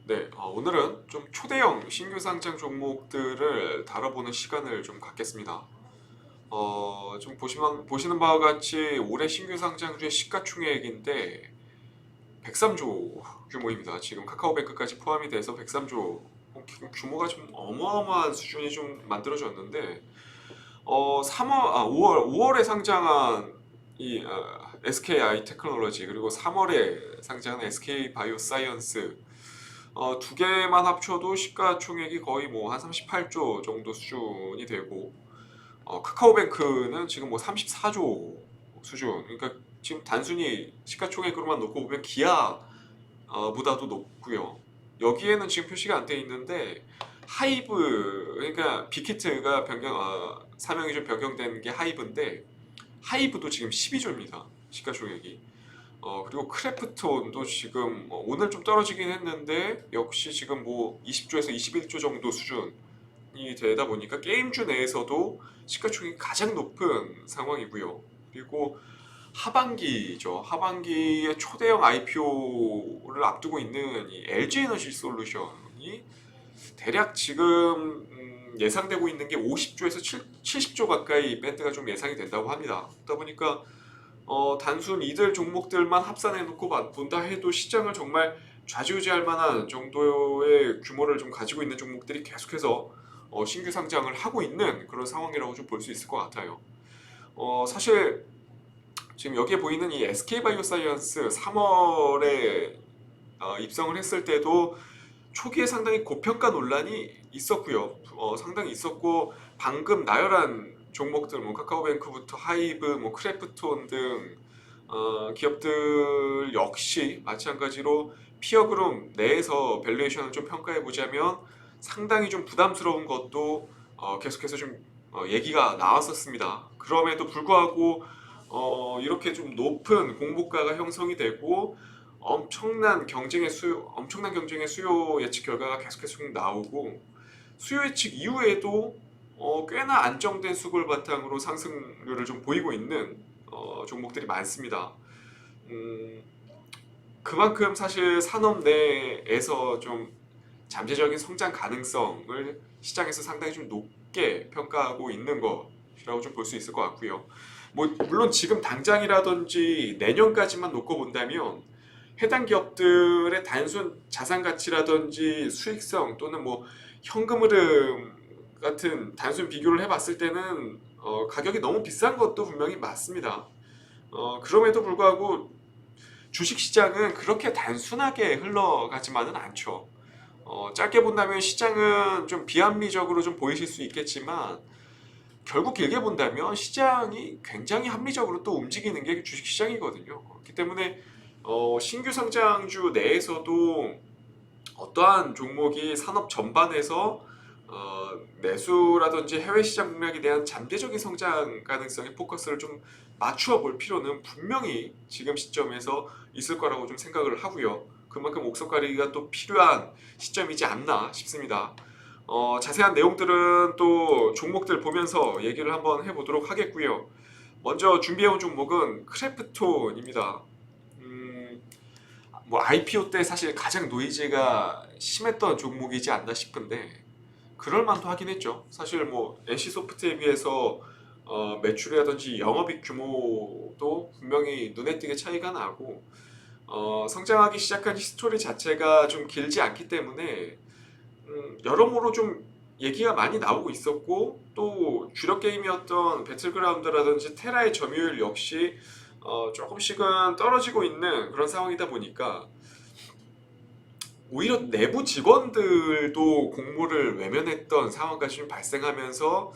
네, 오늘은 좀 초대형 신규 상장 종목들을 다뤄보는 시간을 좀 갖겠습니다. 좀 보시는 바와 같이 올해 신규 상장주의 시가총액인데 103조 규모입니다. 지금 카카오뱅크까지 포함이 돼서 103조 규모가 좀 어마어마한 수준이 좀 만들어졌는데 5월에 상장한 이 SKI 테크놀로지 그리고 3월에 상장한 SK 바이오사이언스 두 개만 합쳐도 시가총액이 거의 뭐 한 38조 정도 수준이 되고 카카오뱅크는 지금 뭐 34조 수준. 그러니까 지금 단순히 시가총액으로만 놓고 보면 기아 보다도 높고요. 여기에는 지금 표시가 안 돼 있는데 하이브, 그러니까 빅히트가 사명이 좀 변경된 게 하이브인데 하이브도 지금 12조입니다. 시가총액이. 그리고 크래프톤도 지금 오늘 좀 떨어지긴 했는데 역시 지금 뭐 20조에서 21조 정도 수준이 되다 보니까 게임주 내에서도 시가총액이 가장 높은 상황이고요. 그리고 하반기죠. 하반기에 초대형 IPO를 앞두고 있는 이 LG 에너지 솔루션이 대략 지금 예상되고 있는 게 50조에서 70조 가까이 밴드가 좀 예상이 된다고 합니다. 그러다 보니까 단순 이들 종목들만 합산해 놓고 본다 해도 시장을 정말 좌지우지할 만한 정도의 규모를 좀 가지고 있는 종목들이 계속해서 신규 상장을 하고 있는 그런 상황이라고 좀 볼 수 있을 것 같아요. 사실 지금 여기에 보이는 이 SK바이오사이언스 3월에 입성을 했을 때도 초기에 상당히 고평가 논란이 있었고요. 상당히 있었고 방금 나열한 종목들, 뭐 카카오뱅크부터 하이브, 뭐 크래프톤 등 기업들 역시 마찬가지로 피어그룹 내에서 밸류에이션을 좀 평가해 보자면 상당히 좀 부담스러운 것도 계속해서 좀 얘기가 나왔었습니다. 그럼에도 불구하고 이렇게 좀 높은 공모가가 형성이 되고 엄청난 경쟁의 수요 예측 결과가 계속해서 좀 나오고 수요 예측 이후에도 꽤나 안정된 수급을 바탕으로 상승률을 좀 보이고 있는 종목들이 많습니다. 음, 그만큼 사실 산업 내에서 좀 잠재적인 성장 가능성을 시장에서 상당히 좀 높게 평가하고 있는 것이라고 좀 볼 수 있을 것 같고요. 뭐 물론 지금 당장이라든지 내년까지만 놓고 본다면 해당 기업들의 단순 자산 가치라든지 수익성 또는 뭐 현금 흐름 같은 단순 비교를 해봤을 때는 가격이 너무 비싼 것도 분명히 맞습니다. 그럼에도 불구하고 주식시장은 그렇게 단순하게 흘러가지만은 않죠. 짧게 본다면 시장은 좀 비합리적으로 좀 보이실 수 있겠지만 결국 길게 본다면 시장이 굉장히 합리적으로 또 움직이는 게 주식시장이거든요. 그렇기 때문에 신규 상장주 내에서도 어떠한 종목이 산업 전반에서 내수라든지 해외 시장 공략에 대한 잠재적인 성장 가능성에 포커스를 좀 맞추어 볼 필요는 분명히 지금 시점에서 있을 거라고 좀 생각을 하고요. 그만큼 옥석 가리기가 또 필요한 시점이지 않나 싶습니다. 자세한 내용들은 또 종목들 보면서 얘기를 한번 해보도록 하겠고요. 먼저 준비해온 종목은 크래프톤입니다. 뭐 IPO 때 사실 가장 노이즈가 심했던 종목이지 않나 싶은데 그럴 만도 하긴 했죠. 사실 뭐 NC소프트에 비해서 매출이라든지 영업이익 규모도 분명히 눈에 띄게 차이가 나고 성장하기 시작한 히스토리 자체가 좀 길지 않기 때문에 여러모로 좀 얘기가 많이 나오고 있었고 또 주력 게임이었던 배틀그라운드라든지 테라의 점유율 역시 조금씩은 떨어지고 있는 그런 상황이다 보니까 오히려 내부 직원들도 공모를 외면했던 상황까지 좀 발생하면서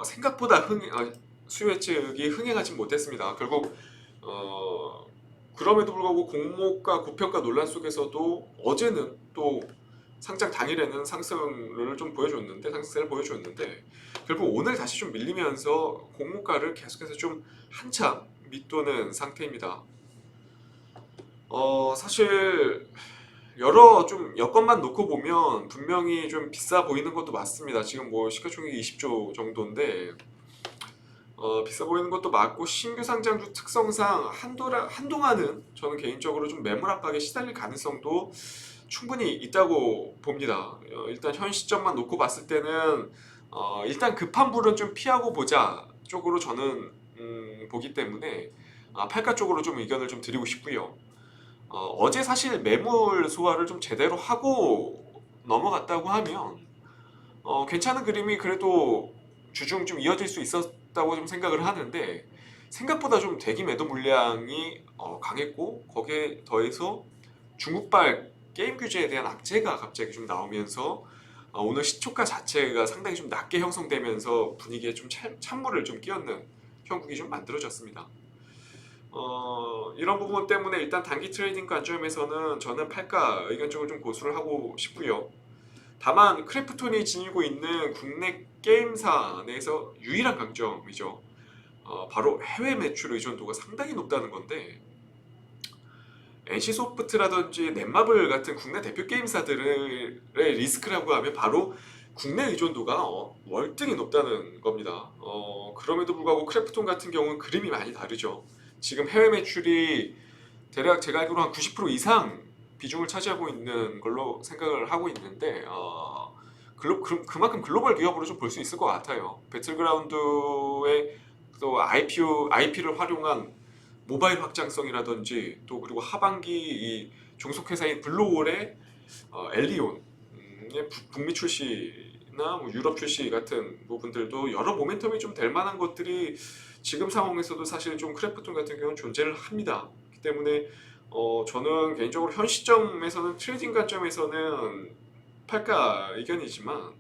생각보다 수요 예측이 흥행하지 못했습니다. 결국 그럼에도 불구하고 공모가 고평가 논란 속에서도 어제는 또 상장 당일에는 상승을 좀 보여줬는데 상승세를 보여줬는데 결국 오늘 다시 좀 밀리면서 공모가를 계속해서 좀 한참 밑도는 상태입니다. 사실 여러 좀 여건만 놓고 보면 분명히 좀 비싸 보이는 것도 맞습니다. 지금 뭐 시가총액이 20조 정도인데 비싸 보이는 것도 맞고 신규 상장주 특성상 한동안은 저는 개인적으로 좀 매물 압박에 시달릴 가능성도 충분히 있다고 봅니다. 일단 현 시점만 놓고 봤을 때는 일단 급한 불은 좀 피하고 보자 쪽으로 저는 보기 때문에 팔가 쪽으로 좀 의견을 좀 드리고 싶고요. 어제 사실 매물 소화를 좀 제대로 하고 넘어갔다고 하면 괜찮은 그림이 그래도 주중 좀 이어질 수 있었다고 좀 생각을 하는데 생각보다 좀 대기 매도 물량이 강했고 거기에 더해서 중국발 게임 규제에 대한 악재가 갑자기 좀 나오면서 오늘 시초가 자체가 상당히 좀 낮게 형성되면서 분위기에 좀 찬물을 좀 끼얹는 형국이 좀 만들어졌습니다. 이런 부분 때문에 일단 단기 트레이딩 관점에서는 저는 팔가 의견적으로 좀 고수를 하고 싶고요. 다만 크래프톤이 지니고 있는 국내 게임사 내에서 유일한 강점이죠. 바로 해외 매출 의존도가 상당히 높다는 건데 NC소프트라든지 넷마블 같은 국내 대표 게임사들의 리스크라고 하면 바로 국내 의존도가 월등히 높다는 겁니다. 그럼에도 불구하고 크래프톤 같은 경우는 그림이 많이 다르죠. 지금 해외 매출이 대략 제가 알기로 한 90% 이상 비중을 차지하고 있는 걸로 생각을 하고 있는데 그만큼 글로벌 기업으로 좀 볼 수 있을 것 같아요. 배틀그라운드의 또 IP를 활용한 모바일 확장성이라든지 또 그리고 하반기 이 종속회사인 블루홀의 엘리온 북미 출시나 뭐 유럽 출시 같은 부분들도 여러 모멘텀이 좀 될 만한 것들이 지금 상황에서도 사실 좀 크래프톤 같은 경우는 존재를 합니다. 그렇기 때문에 저는 개인적으로 현 시점에서는 트레이딩 관점에서는 팔가 의견이지만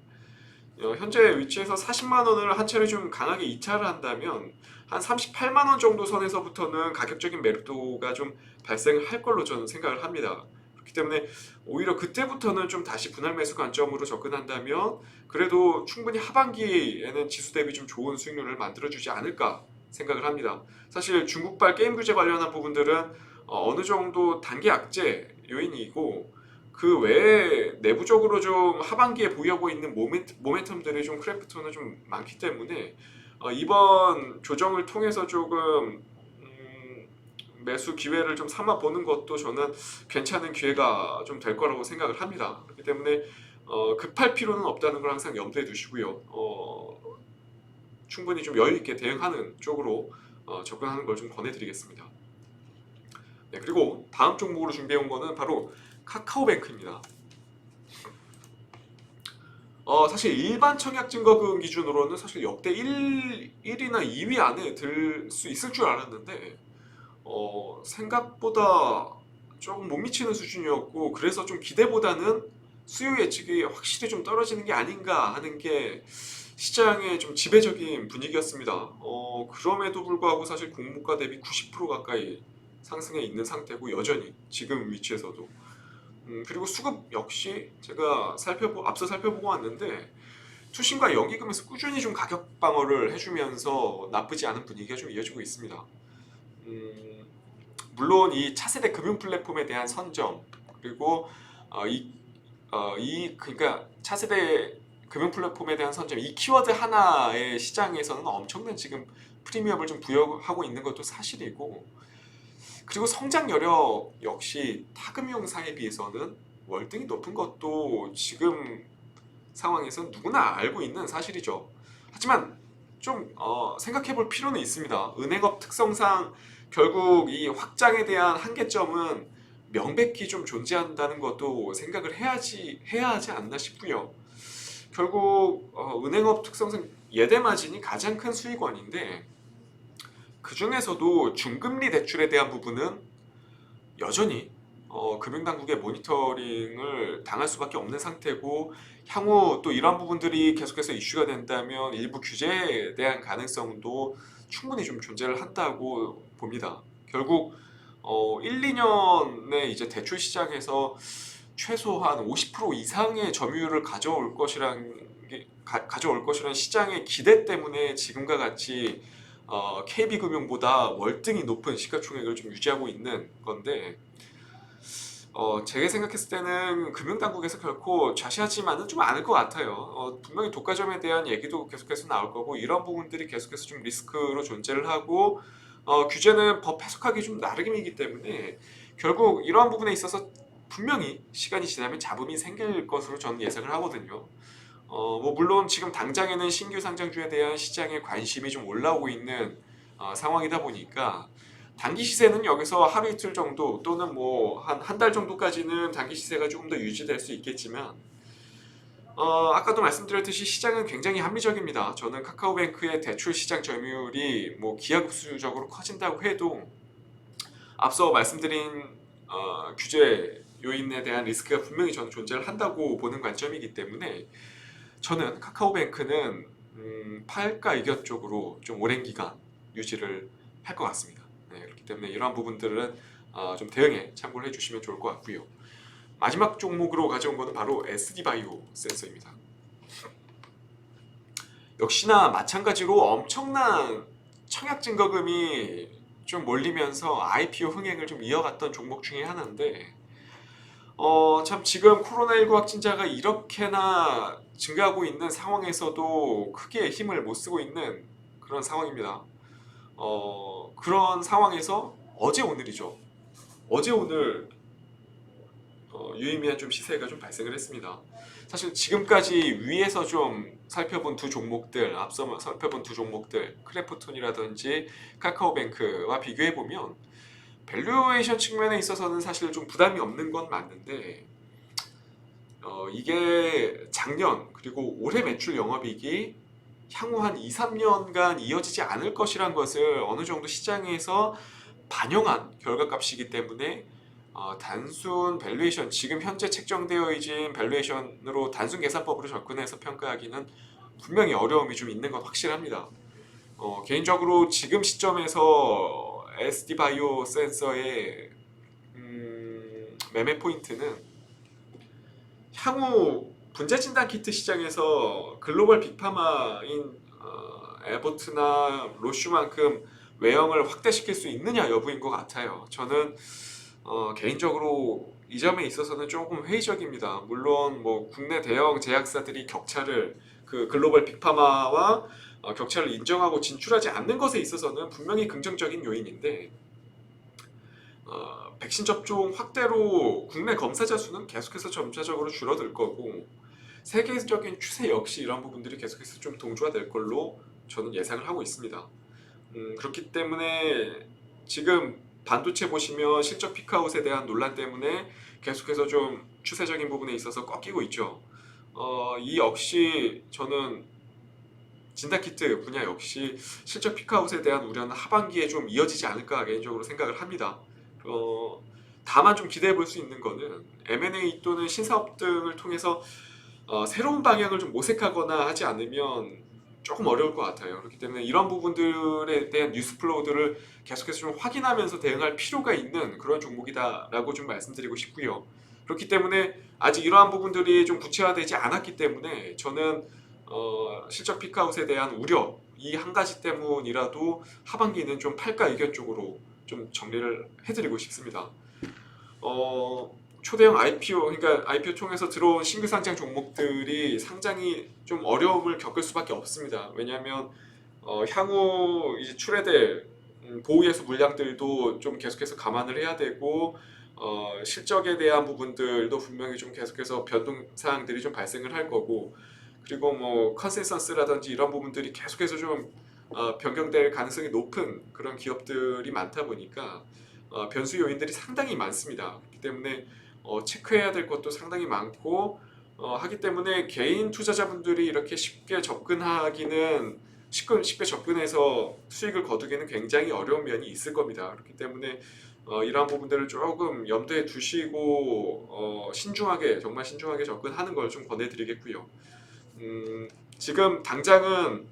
현재 위치에서 40만 원을 한 차례 좀 강하게 이차를 한다면 한 38만 원 정도 선에서부터는 가격적인 매력도가 좀 발생할 걸로 저는 생각을 합니다. 그렇기 때문에 오히려 그때부터는 좀 다시 분할 매수 관점으로 접근한다면 그래도 충분히 하반기에는 지수 대비 좀 좋은 수익률을 만들어주지 않을까 생각을 합니다. 사실 중국발 게임 규제 관련한 부분들은 어느 정도 단기 악재 요인이고 그 외에 내부적으로 좀 하반기에 보유하고 있는 모멘텀들이 좀 크래프톤은 좀 많기 때문에 이번 조정을 통해서 조금 매수 기회를 좀 삼아 보는 것도 저는 괜찮은 기회가 좀 될 거라고 생각을 합니다. 그렇기 때문에 급할 필요는 없다는 걸 항상 염두에 두시고요. 충분히 좀 여유 있게 대응하는 쪽으로 접근하는 걸 좀 권해드리겠습니다. 네, 그리고 다음 종목으로 준비해 온 거는 바로 카카오뱅크입니다. 사실 일반 청약 증거금 기준으로는 사실 역대 1위나 2위 안에 들 수 있을 줄 알았는데 생각보다 조금 못 미치는 수준이었고 그래서 좀 기대보다는 수요 예측이 확실히 좀 떨어지는 게 아닌가 하는 게 시장의 좀 지배적인 분위기였습니다. 그럼에도 불구하고 사실 공모가 대비 90% 가까이 상승해 있는 상태고 여전히 지금 위치에서도 그리고 수급 역시 제가 앞서 살펴보고 왔는데 투신과 연기금에서 꾸준히 좀 가격 방어를 해주면서 나쁘지 않은 분위기가 좀 이어지고 있습니다. 물론 이 차세대 금융 플랫폼에 대한 선점 그리고 그러니까 차세대 금융 플랫폼에 대한 선점 이 키워드 하나의 시장에서는 엄청난 지금 프리미엄을 좀 부여하고 있는 것도 사실이고 그리고 성장 여력 역시 타금융사에 비해서는 월등히 높은 것도 지금 상황에서는 누구나 알고 있는 사실이죠. 하지만 좀 생각해 볼 필요는 있습니다. 은행업 특성상 결국 이 확장에 대한 한계점은 명백히 좀 존재한다는 것도 생각을 해야 하지 않나 싶고요. 결국 은행업 특성상 예대 마진이 가장 큰 수익원인데 그 중에서도 중금리 대출에 대한 부분은 여전히 금융당국의 모니터링을 당할 수밖에 없는 상태고 향후 또 이러한 부분들이 계속해서 이슈가 된다면 일부 규제에 대한 가능성도 충분히 좀 존재를 한다고 봅니다. 결국 1, 2년의 이제 대출 시장에서 최소한 50% 이상의 점유율을 가져올 것이라는 시장의 기대 때문에 지금과 같이 KB금융보다 월등히 높은 시가총액을 좀 유지하고 있는 건데 제가 생각했을 때는 금융당국에서 결코 좌시하지만은 좀 않을 것 같아요. 분명히 독과점에 대한 얘기도 계속해서 나올 거고 이런 부분들이 계속해서 좀 리스크로 존재를 하고 규제는 법 해석하기 좀 나름이기 때문에 결국 이러한 부분에 있어서 분명히 시간이 지나면 잡음이 생길 것으로 저는 예상을 하거든요. 뭐 물론 지금 당장에는 신규 상장주에 대한 시장의 관심이 좀 올라오고 있는 상황이다 보니까 단기 시세는 여기서 하루 이틀 정도 또는 뭐 한 달 정도까지는 단기 시세가 조금 더 유지될 수 있겠지만 아까도 말씀드렸듯이 시장은 굉장히 합리적입니다. 저는 카카오뱅크의 대출 시장 점유율이 뭐 기하급수적으로 커진다고 해도 앞서 말씀드린 규제 요인에 대한 리스크가 분명히 저는 존재를 한다고 보는 관점이기 때문에 저는 카카오뱅크는 팔가 이격 쪽으로 좀 오랜 기간 유지를 할 것 같습니다. 네, 그렇기 때문에 이러한 부분들은 좀 대응에 참고를 해주시면 좋을 것 같고요. 마지막 종목으로 가져온 것은 바로 SD바이오 센서입니다. 역시나 마찬가지로 엄청난 청약 증거금이 좀 몰리면서 IPO 흥행을 좀 이어갔던 종목 중에 하나인데 참 지금 코로나19 확진자가 이렇게나 증가하고 있는 상황에서도 크게 힘을 못 쓰고 있는 그런 상황입니다. 그런 상황에서 어제 오늘이죠. 어제 오늘 유의미한 좀 시세가 좀 발생을 했습니다. 사실 지금까지 위에서 좀 살펴본 두 종목들, 앞서 살펴본 두 종목들, 크래프톤이라든지 카카오뱅크와 비교해 보면 밸류에이션 측면에 있어서는 사실 좀 부담이 없는 건 맞는데 이게 작년 그리고 올해 매출 영업이익이 향후 한 2, 3년간 이어지지 않을 것이란 것을 어느 정도 시장에서 반영한 결과값이기 때문에 단순 밸류에이션, 지금 현재 책정되어 있는 밸류에이션으로 단순 계산법으로 접근해서 평가하기는 분명히 어려움이 좀 있는 건 확실합니다. 개인적으로 지금 시점에서 SD바이오 센서의 매매 포인트는 향후 분자 진단 키트 시장에서 글로벌 빅파마인 에버트나 로슈만큼 외형을 확대시킬 수 있느냐 여부인 것 같아요. 저는 개인적으로 이 점에 있어서는 조금 회의적입니다. 물론 뭐 국내 대형 제약사들이 격차를 그 글로벌 빅파마와 격차를 인정하고 진출하지 않는 것에 있어서는 분명히 긍정적인 요인인데 백신 접종 확대로 국내 검사자 수는 계속해서 점차적으로 줄어들 거고 세계적인 추세 역시 이런 부분들이 계속해서 좀 동조화될 걸로 저는 예상을 하고 있습니다. 그렇기 때문에 지금 반도체 보시면 실적 피크아웃에 대한 논란 때문에 계속해서 좀 추세적인 부분에 있어서 꺾이고 있죠. 이 역시 저는 진단키트 분야 역시 실적 피크아웃에 대한 우려는 하반기에 좀 이어지지 않을까 개인적으로 생각을 합니다. 다만 좀 기대해 볼 수 있는 거는 M&A 또는 신사업 등을 통해서 새로운 방향을 좀 모색하거나 하지 않으면 조금 어려울 것 같아요. 그렇기 때문에 이런 부분들에 대한 뉴스 플로우들을 계속해서 좀 확인하면서 대응할 필요가 있는 그런 종목이다라고 좀 말씀드리고 싶고요. 그렇기 때문에 아직 이러한 부분들이 좀 구체화되지 않았기 때문에 저는 실적 피크아웃에 대한 우려 이 한 가지 때문이라도 하반기는 좀 팔가 이견 쪽으로 좀 정리를 해드리고 싶습니다. 초대형 IPO, 그러니까 IPO 통해서 들어온 신규 상장 종목들이 상장이 좀 어려움을 겪을 수밖에 없습니다. 왜냐하면 향후 이제 출해될 보호예수 물량들도 좀 계속해서 감안을 해야 되고 실적에 대한 부분들도 분명히 좀 계속해서 변동 사항들이 좀 발생을 할 거고 그리고 뭐 컨센서스라든지 이런 부분들이 계속해서 좀 변경될 가능성이 높은 그런 기업들이 많다 보니까 변수 요인들이 상당히 많습니다. 그렇기 때문에 체크해야 될 것도 상당히 많고 하기 때문에 개인 투자자분들이 이렇게 쉽게 접근하기는 쉽게 접근해서 수익을 거두기는 굉장히 어려운 면이 있을 겁니다. 그렇기 때문에 이러한 부분들을 조금 염두에 두시고 신중하게 정말 신중하게 접근하는 걸 좀 권해드리겠고요. 지금 당장은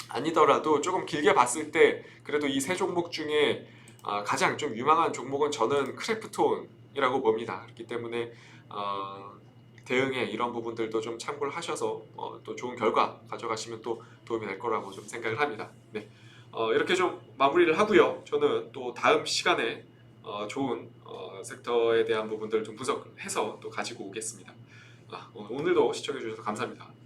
아니더라도 조금 길게 봤을 때 그래도 이 세 종목 중에 가장 좀 유망한 종목은 저는 크래프톤이라고 봅니다. 그렇기 때문에 대응에 이런 부분들도 좀 참고를 하셔서 또 좋은 결과 가져가시면 또 도움이 될 거라고 좀 생각을 합니다. 네, 이렇게 좀 마무리를 하고요. 저는 또 다음 시간에 좋은 섹터에 대한 부분들을 좀 분석해서 또 가지고 오겠습니다. 오늘도 시청해 주셔서 감사합니다.